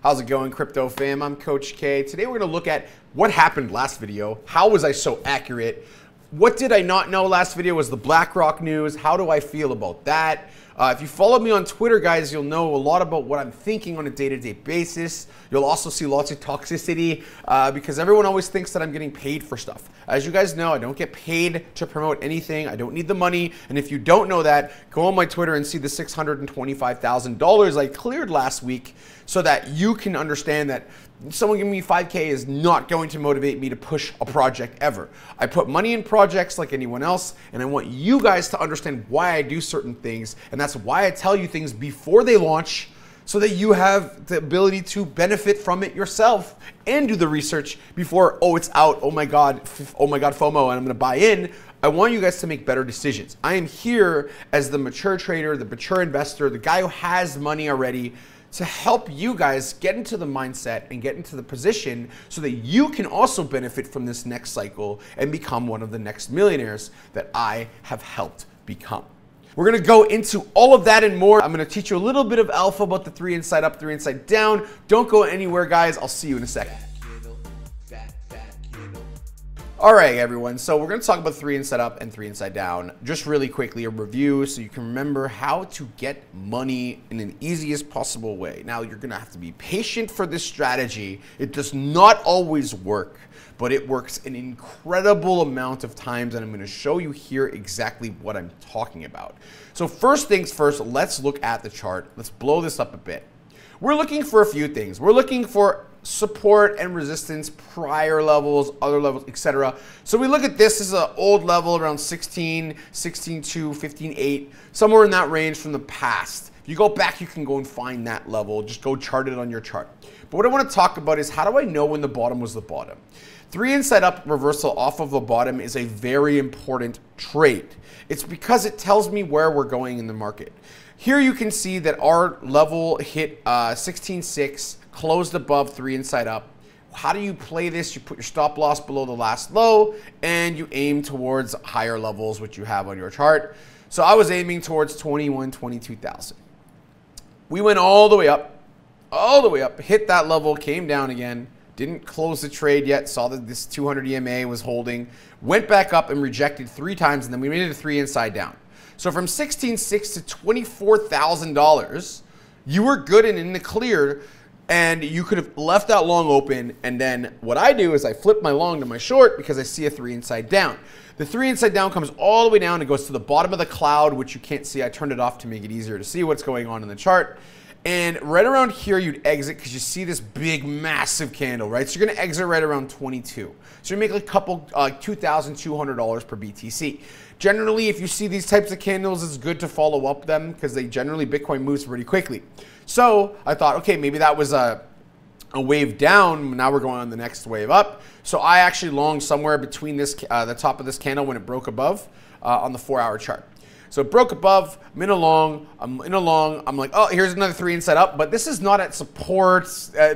How's it going, crypto fam? I'm Coach K. Today we're going to look at what happened last video. How was I so accurate? What did I not know last video was the BlackRock news. How do I feel about that? If you follow me on Twitter, guys, you'll know a lot about what I'm thinking on a day-to-day basis. You'll also see lots of toxicity because everyone always thinks that I'm getting paid for stuff. As you guys know, I don't get paid to promote anything. I don't need the money. And if you don't know that, go on my Twitter and see the $625,000 I cleared last week so that you can understand that someone giving me 5K is not going to motivate me to push a project ever. I put money in projects like anyone else, and I want you guys to understand why I do certain things, and that's why I tell you things before they launch so that you have the ability to benefit from it yourself and do the research before, oh, it's out, oh my God, FOMO, and I'm gonna buy in. I want you guys to make better decisions. I am here as the mature trader, the mature investor, the guy who has money already, to help you guys get into the mindset and get into the position so that you can also benefit from this next cycle and become one of the next millionaires that I have helped become. We're gonna go into all of that and more. I'm gonna teach you a little bit of alpha about the 3 inside up, 3 inside down. Don't go anywhere, guys. I'll see you in a second. All right, everyone. So we're going to talk about 3 inside up and 3 inside down. Just really quickly, a review so you can remember how to get money in an easiest possible way. Now, you're going to have to be patient for this strategy. It does not always work, but it works an incredible amount of times, and I'm going to show you here exactly what I'm talking about. So first things first, let's look at the chart. Let's blow this up a bit. We're looking for a few things. We're looking for support and resistance, prior levels, other levels, etc. So we look at this as an old level around 16, 16.2, 15.8, somewhere in that range from the past. If you go back, you can go and find that level. Just go chart it on your chart. But what I want to talk about is how do I know when the bottom was the bottom? 3 inside up reversal off of the bottom is a very important trade. It's because it tells me where we're going in the market. Here you can see that our level hit 16.6, closed above 3 inside up. How do you play this? You put your stop loss below the last low and you aim towards higher levels, which you have on your chart. So I was aiming towards 21, 22,000. We went all the way up, hit that level, came down again, didn't close the trade yet, saw that this 200 EMA was holding, went back up and rejected 3 times, and then we made it a 3 inside down. So from 16.6 to $24,000, you were good and in the clear, and you could have left that long open. And then what I do is I flip my long to my short because I see a 3 inside down. The 3 inside down comes all the way down and goes to the bottom of the cloud, which you can't see. I turned it off to make it easier to see what's going on in the chart. And right around here, you'd exit because you see this big, massive candle, right? So you're going to exit right around 22. So you make like a couple, $2,200 per BTC. Generally, if you see these types of candles, it's good to follow up them because they generally, Bitcoin moves pretty quickly. So I thought, okay, maybe that was a wave down. Now we're going on the next wave up. So I actually longed somewhere between this, the top of this candle when it broke above on the 4-hour chart. So it broke above, I'm in a long, I'm like, oh, here's another 3 inside up, but this is not at support,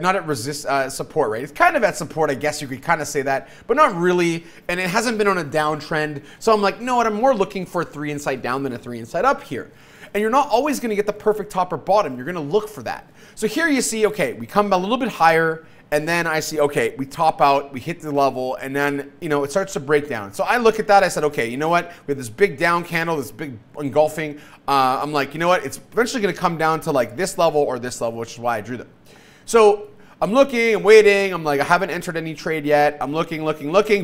not at support, right? It's kind of at support, I guess you could kind of say that, but not really, and it hasn't been on a downtrend. So I'm like, you know what, I'm more looking for a 3 inside down than a 3 inside up here. And you're not always gonna get the perfect top or bottom, you're gonna look for that. So here you see, okay, we come a little bit higher, and then I see, okay, we top out, we hit the level, and then, you know, it starts to break down. So I look at that, I said, okay, you know what? We have this big down candle, this big engulfing. I'm like, you know what? It's eventually gonna come down to like this level or this level, which is why I drew them. So I'm looking, I'm waiting, I'm like, I haven't entered any trade yet. I'm looking,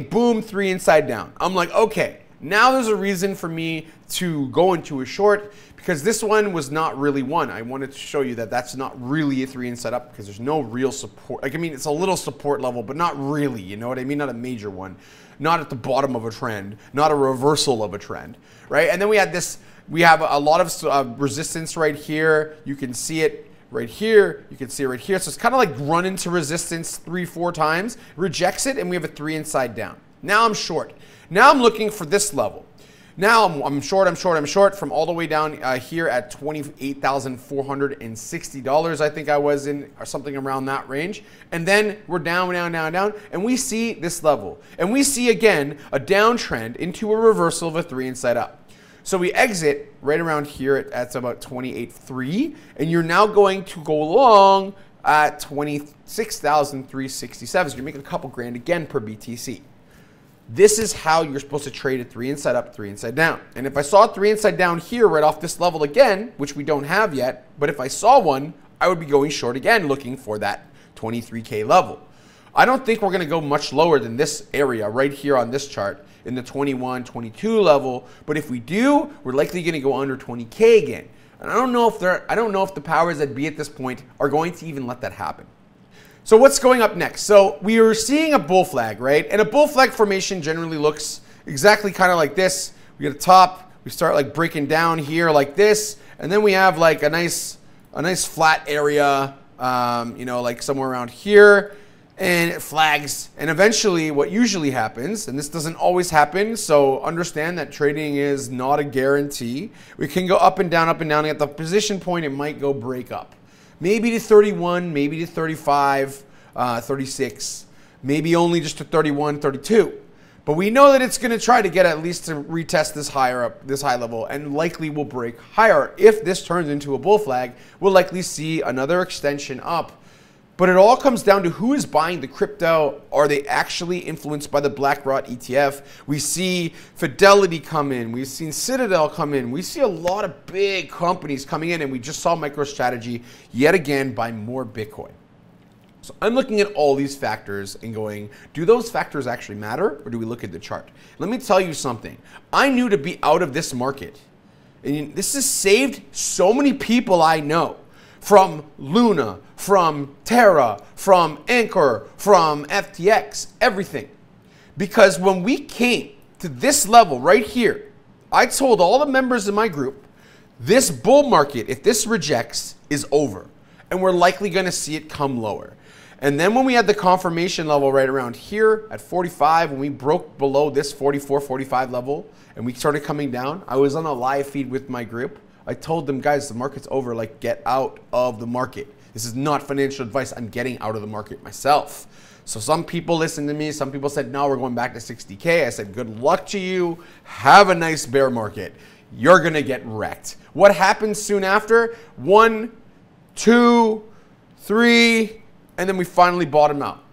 boom, 3 inside down. I'm like, okay, now there's a reason for me to go into a short because this one was not really one. I wanted to show you that that's not really a 3 inside up because there's no real support. Like, I mean, it's a little support level, but not really, you know what I mean? Not a major one, not at the bottom of a trend, not a reversal of a trend, right? And then we had this, we have a lot of resistance right here. You can see it right here. You can see it right here. So it's kind of like run into resistance 3-4 times, rejects it, and we have a 3 inside down. Now I'm short. Now I'm looking for this level. Now I'm short from all the way down here at $28,460. I think I was in, or something around that range. And then we're down, and we see this level. And we see again a downtrend into a reversal of a 3 inside up. So we exit right around here at about 28.3, and you're now going to go long at 26,367. So you're making a couple grand again per BTC. This is how you're supposed to trade a 3 inside up, 3 inside down. And if I saw a 3 inside down here right off this level again, which we don't have yet, but if I saw one, I would be going short again looking for that 23K level. I don't think we're going to go much lower than this area right here on this chart in the 21, 22 level. But if we do, we're likely going to go under 20K again. And I don't know if the powers that be at this point are going to even let that happen. So what's going up next? So we are seeing a bull flag, right? And a bull flag formation generally looks exactly kind of like this. We get a top, we start like breaking down here like this, and then we have like a nice flat area, you know, like somewhere around here, and it flags. And eventually what usually happens, and this doesn't always happen, so understand that trading is not a guarantee. We can go up and down, at the position point, it might go break up. Maybe to 31, maybe to 35, 36, maybe only just to 31, 32. But we know that it's going to try to get at least to retest this higher up, this high level, and likely will break higher. If this turns into a bull flag, we'll likely see another extension up. But it all comes down to who is buying the crypto. Are they actually influenced by the BlackRock ETF? We see Fidelity come in. We've seen Citadel come in. We see a lot of big companies coming in, and we just saw MicroStrategy yet again buy more Bitcoin. So I'm looking at all these factors and going, do those factors actually matter, or do we look at the chart? Let me tell you something. I knew to be out of this market, and this has saved so many people I know. From Luna, from Terra, from Anchor, from FTX, everything. Because when we came to this level right here, I told all the members in my group, this bull market, if this rejects, is over. And we're likely going to see it come lower. And then when we had the confirmation level right around here at 45, when we broke below this 44, 45 level, and we started coming down, I was on a live feed with my group. I told them, guys, the market's over, like get out of the market. This is not financial advice. I'm getting out of the market myself. So some people listened to me. Some people said, no, we're going back to 60K. I said, good luck to you. Have a nice bear market. You're going to get wrecked. What happens soon after? 1, 2, 3, and then we finally bottom out.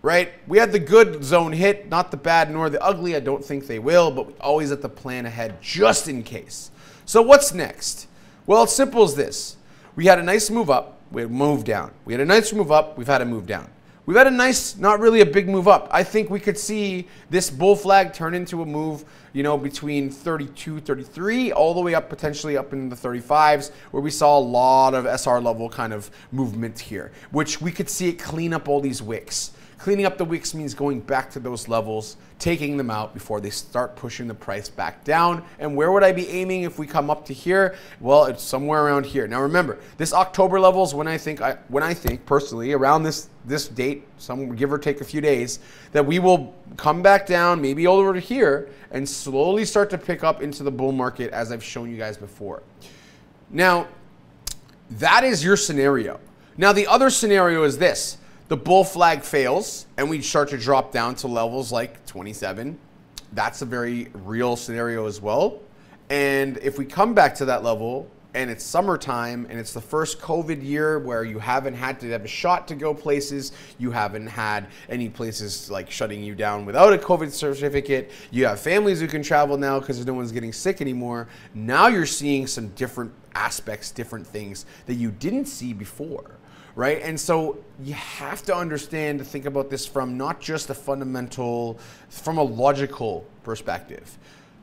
Right? We had the good zone hit, not the bad nor the ugly. I don't think they will, but we always have to plan ahead just in case. So what's next? Well, it's simple as this. We had a nice move up, we had a move down. We had a nice move up, we've had a move down. We've had a nice, not really a big move up. I think we could see this bull flag turn into a move, you know, between 32, 33, all the way up, potentially up in the 35s, where we saw a lot of SR level kind of movement here, which we could see it clean up all these wicks. Cleaning up the wicks means going back to those levels, taking them out before they start pushing the price back down. And where would I be aiming if we come up to here? Well, it's somewhere around here. Now remember, this October level is when I think personally around this date, some give or take a few days, that we will come back down, maybe over to here, and slowly start to pick up into the bull market as I've shown you guys before. Now, that is your scenario. Now the other scenario is this. The bull flag fails and we start to drop down to levels like 27. That's a very real scenario as well. And if we come back to that level and it's summertime and it's the first COVID year where you haven't had to have a shot to go places, you haven't had any places like shutting you down without a COVID certificate, you have families who can travel now because no one's getting sick anymore. Now you're seeing some different aspects, different things that you didn't see before. Right? And so you have to understand to think about this from not just a fundamental, from a logical perspective.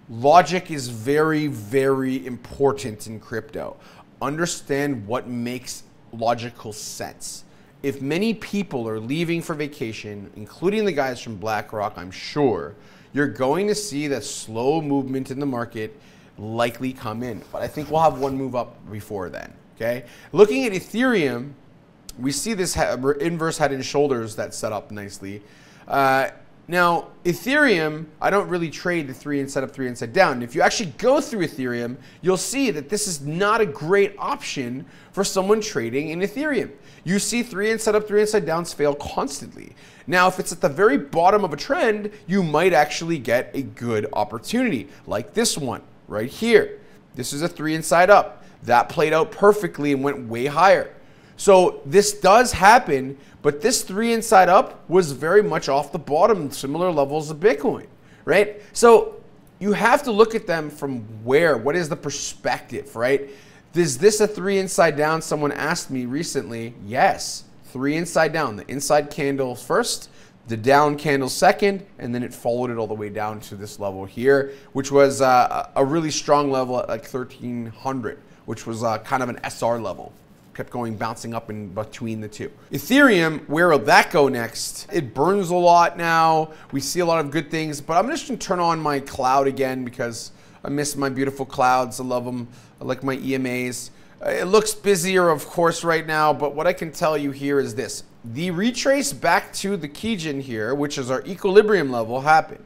Logic is very, very important in crypto. Understand what makes logical sense. If many people are leaving for vacation, including the guys from BlackRock, I'm sure, you're going to see that slow movement in the market likely come in. But I think we'll have one move up before then. Okay? Looking at Ethereum, we see this inverse head and shoulders that's set up nicely. Now, Ethereum, I don't really trade the 3 inside up, 3 inside down. And if you actually go through Ethereum, you'll see that this is not a great option for someone trading in Ethereum. You see 3 inside up, 3 inside downs fail constantly. Now, if it's at the very bottom of a trend, you might actually get a good opportunity, like this one right here. This is a 3 inside up. That played out perfectly and went way higher. So this does happen, but this 3 inside up was very much off the bottom, similar levels of Bitcoin, right? So you have to look at them from where, what is the perspective, right? Is this a 3 inside down? Someone asked me recently. Yes, 3 inside down. The inside candle first, the down candle second, and then it followed it all the way down to this level here, which was a really strong level at like 1300, which was kind of an SR level. Kept going, bouncing up in between the two. Ethereum, where will that go next? It burns a lot now. We see a lot of good things, but I'm just gonna turn on my cloud again because I miss my beautiful clouds. I love them. I like my EMAs. It looks busier, of course, right now, but what I can tell you here is this. The retrace back to the Kijin here, which is our equilibrium level, happened.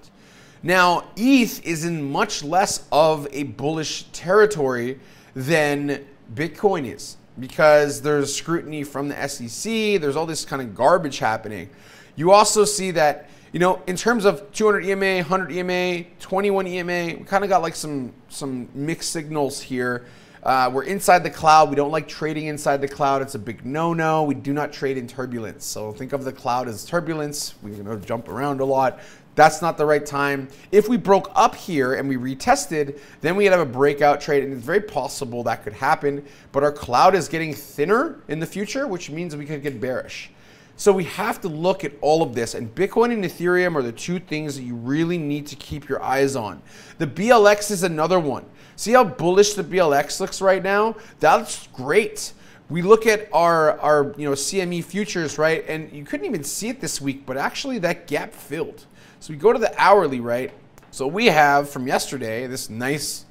Now, ETH is in much less of a bullish territory than Bitcoin is, because there's scrutiny from the SEC, there's all this kind of garbage happening. You also see that, you know, in terms of 200 EMA, 100 EMA, 21 EMA, we kind of got like some mixed signals here. We're inside the cloud. We don't like trading inside the cloud. It's a big no-no. We do not trade in turbulence. So think of the cloud as turbulence. We're going to jump around a lot. That's not the right time. If we broke up here and we retested, then we'd have a breakout trade, and it's very possible that could happen. But our cloud is getting thinner in the future, which means we could get bearish. So we have to look at all of this, and Bitcoin and Ethereum are the two things that you really need to keep your eyes on. The BLX is another one. See how bullish the BLX looks right now? That's great. We look at our CME futures, right? And you couldn't even see it this week, but actually that gap filled. So we go to the hourly, right? So we have from yesterday this nice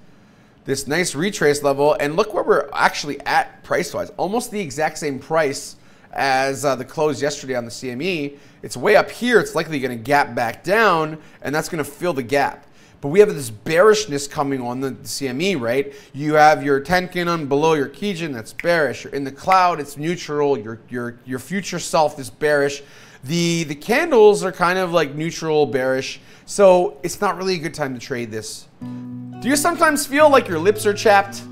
retrace level, and look where we're actually at price-wise. Almost the exact same price as the close yesterday on the CME. It's way up here. It's likely going to gap back down, and that's going to fill the gap. But we have this bearishness coming on the CME, right? You have your Tenkin on below your Kijin, that's bearish. You're in the cloud, it's neutral. Your future self is bearish. The candles are kind of like neutral, bearish. So it's not really a good time to trade this. Do you sometimes feel like your lips are chapped?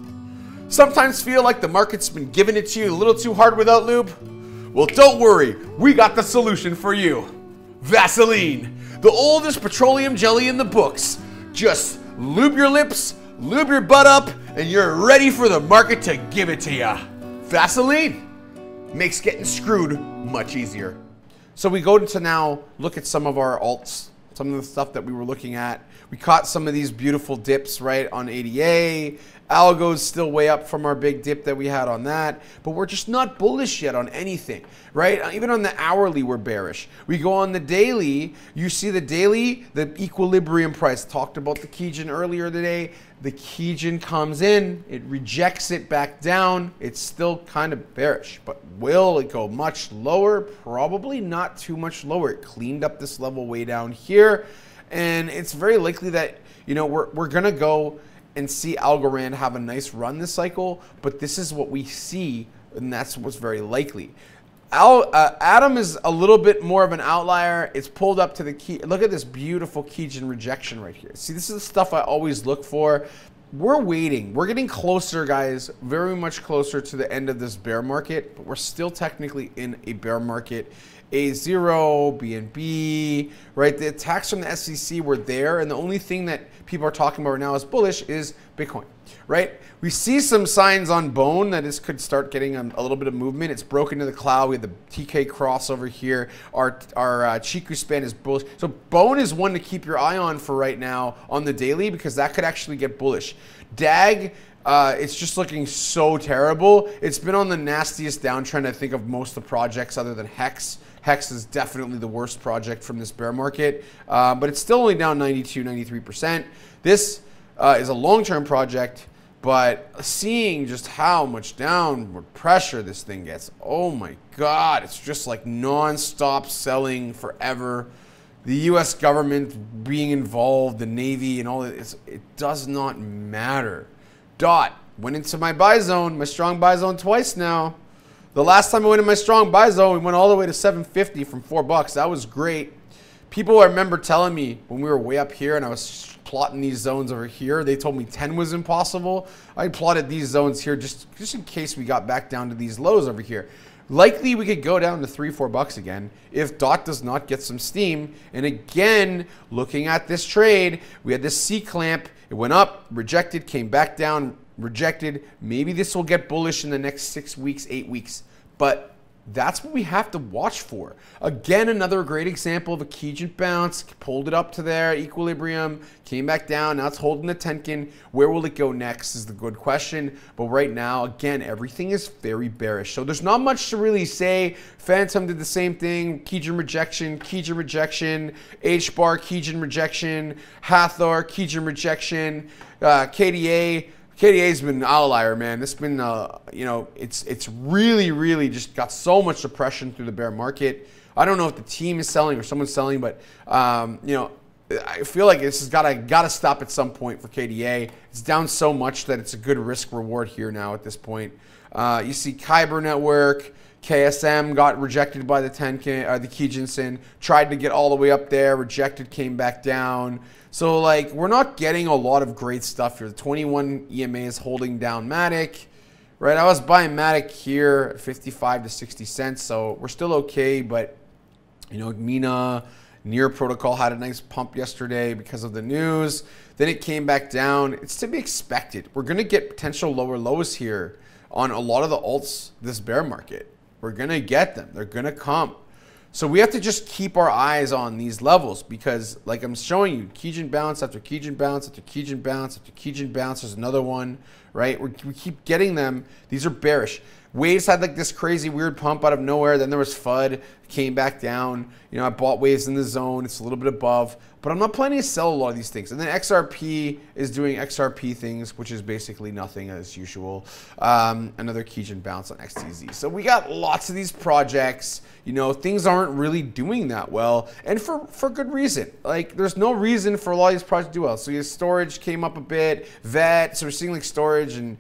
Sometimes feel like the market's been giving it to you a little too hard without lube? Well, don't worry, we got the solution for you. Vaseline, the oldest petroleum jelly in the books. Just lube your lips, lube your butt up, and you're ready for the market to give it to you. Vaseline makes getting screwed much easier. So we go to now look at some of our alts, some of the stuff that we were looking at. We caught some of these beautiful dips, right, on ADA. Algo's still way up from our big dip that we had on that, but we're just not bullish yet on anything, right? Even on the hourly, we're bearish. We go on the daily, you see the daily, the equilibrium price. Talked about the Kijin earlier today. The Kijin comes in, it rejects it back down. It's still kind of bearish, but will it go much lower? Probably not too much lower. It cleaned up this level way down here, and it's very likely that, you know, we're gonna go and see Algorand have a nice run this cycle, but this is what we see, and that's what's very likely. Atom is a little bit more of an outlier. It's pulled up to the key. Look at this beautiful Kijin rejection right here. See, this is the stuff I always look for. We're waiting. We're getting closer, guys, very much closer to the end of this bear market, but we're still technically in a bear market. A0, BNB, right? The attacks from the SEC were there, and the only thing that people are talking about right now is bullish is Bitcoin, right? We see some signs on Bone that this could start getting a little bit of movement. It's broken to the cloud. We have the TK cross over here. Our Chiku span is bullish. So Bone is one to keep your eye on for right now on the daily, because that could actually get bullish. DAG, it's just looking so terrible. It's been on the nastiest downtrend, I think, of most of the projects other than Hex. Hex is definitely the worst project from this bear market, but it's still only down 92, 93%. This is a long-term project, but seeing just how much downward pressure this thing gets, oh my God, it's just like non-stop selling forever. The US government being involved, the Navy and all that, it does not matter. DOT went into my buy zone, my strong buy zone twice now. The last time I went in my strong buy zone, we went all the way to 750 from $4. That was great. People, I remember telling me when we were way up here and I was plotting these zones over here, they told me 10 was impossible. I plotted these zones here just in case we got back down to these lows over here. Likely we could go down to $3-4 again if DOT does not get some steam. And again, looking at this trade, we had this C clamp. It went up, rejected, came back down, rejected. Maybe this will get bullish in the next 6 weeks, 8 weeks. But that's what we have to watch for. Again, another great example of a Kijun bounce. Pulled it up to there, equilibrium, came back down. Now it's holding the Tenkin. Where will it go next is the good question. But right now, again, everything is very bearish. So there's not much to really say. Phantom did the same thing. Kijun rejection, H-bar, Kijun rejection, Hathor, Kijun rejection, KDA. KDA's been an outlier, man. This has been, you know, it's really just got so much suppression through the bear market. I don't know if the team is selling or someone's selling, but you know, I feel like this has gotta stop at some point for KDA. It's down so much that it's a good risk reward here now at this point. You see Kyber Network, KSM got rejected by the Kijun-sen, tried to get all the way up there, rejected, came back down. So, like, we're not getting a lot of great stuff here. The 21 EMA is holding down Matic, right? I was buying Matic here at 55 to 60 cents, so we're still okay. But, you know, Mina, Near Protocol had a nice pump yesterday because of the news. Then it came back down. It's to be expected. We're going to get potential lower lows here on a lot of the alts this bear market. We're going to get them. They're going to come. So we have to just keep our eyes on these levels because, like I'm showing you, Kijun bounce after Kijun bounce after Kijun bounce after Kijun bounce. There's another one, right? We keep getting them. These are bearish. Waves had like this crazy weird pump out of nowhere. Then there was FUD, came back down. You know, I bought waves in the zone. It's a little bit above, but I'm not planning to sell a lot of these things. And then XRP is doing XRP things, which is basically nothing as usual. Another Kijun bounce on XTZ. So we got lots of these projects. You know, things aren't really doing that well, and for good reason. Like, there's no reason for a lot of these projects to do well. So your storage came up a bit, VET, so we're seeing like storage and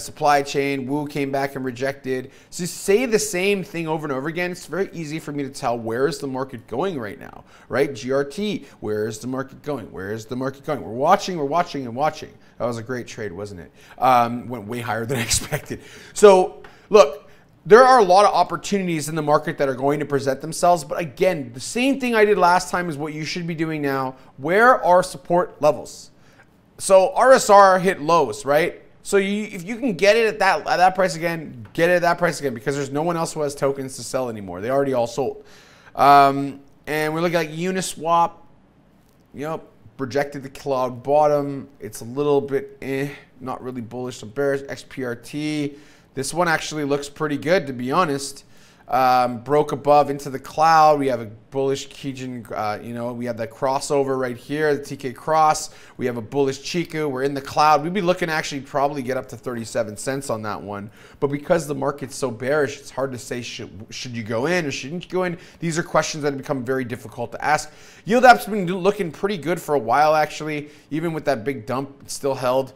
supply chain. Woo came back and rejected. So you say the same thing over and over again. It's very easy for me to tell where is the market going right now, right? GRT, where is the market going? Where is the market going? We're watching, and watching. That was a great trade, wasn't it? Went way higher than I expected. So look, there are a lot of opportunities in the market that are going to present themselves. But again, the same thing I did last time is what you should be doing now. Where are support levels? So RSR hit lows, right? So if you can get it at that price again, get it at that price again, because there's no one else who has tokens to sell anymore. They already all sold. And we're looking at Uniswap. Yep, projected the cloud bottom. It's a little bit not really bullish. So bearish. XPRT. This one actually looks pretty good, to be honest. Broke above into the cloud. We have a bullish Kijun, you know, we have that crossover right here, the TK cross. We have a bullish Chiku. We're in the cloud. We'd be looking to actually probably get up to 37 cents on that one. But because the market's so bearish, it's hard to say should you go in or shouldn't you go in. These are questions that have become very difficult to ask. Yield app's been looking pretty good for a while, actually. Even with that big dump, it's still held.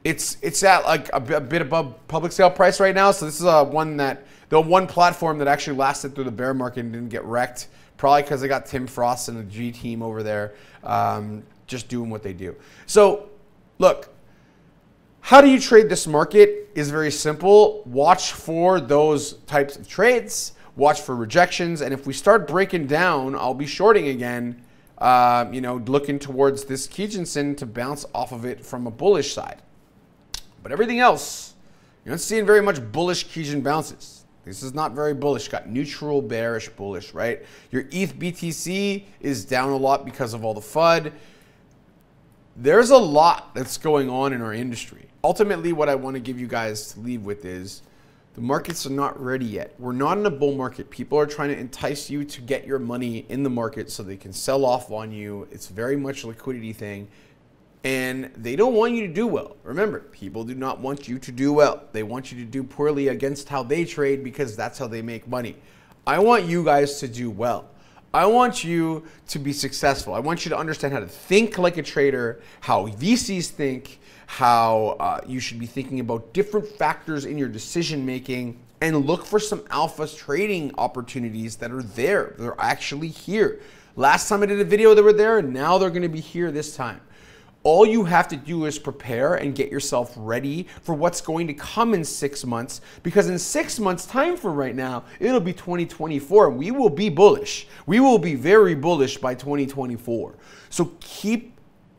It's at like a bit above public sale price right now. So this is the one platform that actually lasted through the bear market and didn't get wrecked. Probably because they got Tim Frost and the G team over there just doing what they do. So look, how do you trade this market is very simple. Watch for those types of trades. Watch for rejections. And if we start breaking down, I'll be shorting again. You know, looking towards this Kijun-sen to bounce off of it from a bullish side. But everything else, you're not seeing very much bullish Kijun bounces. This is not very bullish. Got neutral, bearish, bullish, right? Your ETH BTC is down a lot because of all the FUD. There's a lot that's going on in our industry. Ultimately, what I want to give you guys to leave with is the markets are not ready yet. We're not in a bull market. People are trying to entice you to get your money in the market so they can sell off on you. It's very much a liquidity thing. And they don't want you to do well. Remember, people do not want you to do well. They want you to do poorly against how they trade because that's how they make money. I want you guys to do well. I want you to be successful. I want you to understand how to think like a trader, how VCs think, how you should be thinking about different factors in your decision making, and look for some alpha trading opportunities that are there. They're actually here. Last time I did a video, they were there, and now they're going to be here this time. All you have to do is prepare and get yourself ready for what's going to come in 6 months, because in 6 months time from right now, it'll be 2024 and we will be bullish. We will be very bullish by 2024. So keep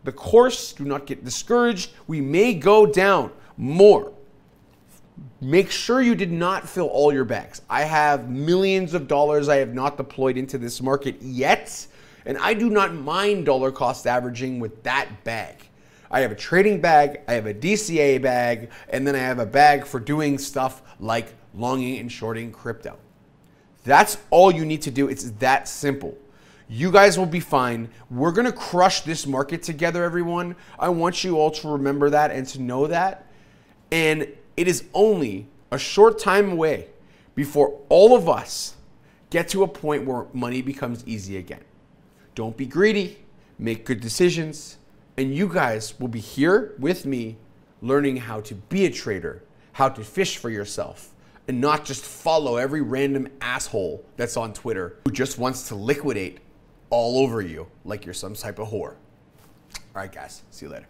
the course, do not get discouraged. We may go down more. Make sure you did not fill all your bags. I have millions of dollars I have not deployed into this market yet, and I do not mind dollar cost averaging with that bag. I have a trading bag, I have a DCA bag, and then I have a bag for doing stuff like longing and shorting crypto. That's all you need to do. It's that simple. You guys will be fine. We're gonna crush this market together, everyone. I want you all to remember that and to know that. And it is only a short time away before all of us get to a point where money becomes easy again. Don't be greedy, make good decisions, and you guys will be here with me learning how to be a trader, how to fish for yourself, and not just follow every random asshole that's on Twitter who just wants to liquidate all over you like you're some type of whore. All right, guys, see you later.